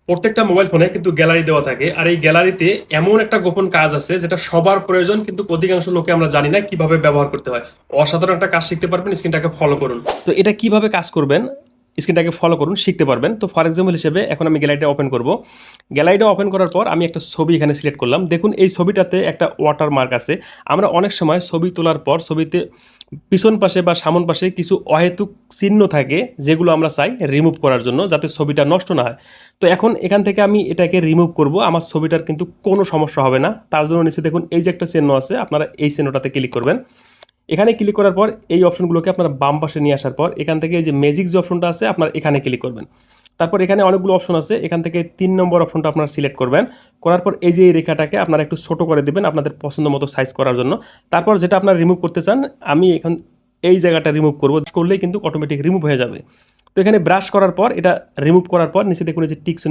প্রত্যেকটা মোবাইল ফোনে কিন্তু গ্যালারি দেওয়া থাকে, আর এই গ্যালারিতে এমন একটা গোপন কাজ আছে যেটা সবার প্রয়োজন, কিন্তু অধিকাংশ লোকে আমরা জানি না কিভাবে ব্যবহার করতে হয়। অসাধারণ একটা কাজ শিখতে পারবেন, স্ক্রিনটাকে ফলো করুন। তো এটা কিভাবে কাজ করবেন, স্ক্রিনটাকে ফলো করুন, শিখতে পারবেন। তো ফর এক্সাম্পল হিসেবে এখন আমি গ্যালারিটা ওপেন করব। গ্যালারিটা ওপেন করার পর আমি একটা ছবি এখানে সিলেক্ট করলাম। দেখুন এই ছবিটাতে একটা ওয়াটারমার্ক আছে। আমরা অনেক সময় ছবি তোলার পর ছবিতে পিছন পাশে বা সামন পাশে কিছু অহেতুক চিহ্ন থাকে, যেগুলো আমরা চাই রিমুভ করার জন্য, যাতে ছবিটা নষ্ট না হয়। তো এখন এখান থেকে আমি এটাকে রিমুভ করব, আমার ছবিটার কিন্তু কোনো সমস্যা হবে না। তার জন্য নিচে দেখুন এই যে একটা চিহ্ন আছে, আপনারা এই চিহ্নটাতে ক্লিক করবেন। এখানে ক্লিক করার পর এই অপশনগুলোকে আপনারা বাম পাশে নিয়ে আসার পর এখান থেকে এই যে ম্যাজিক যে অপশনটা আছে আপনারা এখানে ক্লিক করবেন। তারপর এখানে অনেকগুলো অপশন আছে, এখান থেকে ৩ নম্বর অপশনটা আপনারা সিলেক্ট করবেন। করার পর এই যে এই রেখাটাকে আপনারা একটু ছোট করে দেবেন আপনাদের পছন্দ মতো সাইজ করার জন্য। তারপর যেটা আপনারা রিমুভ করতে চান, আমি এখন এই জায়গাটা রিমুভ করব, করলেই কিন্তু অটোমেটিক রিমুভ হয়ে যাবে। তো এখানে ব্রাশ করার পর এটা রিমুভ করার পর নিচে দেখুন এই যে টিক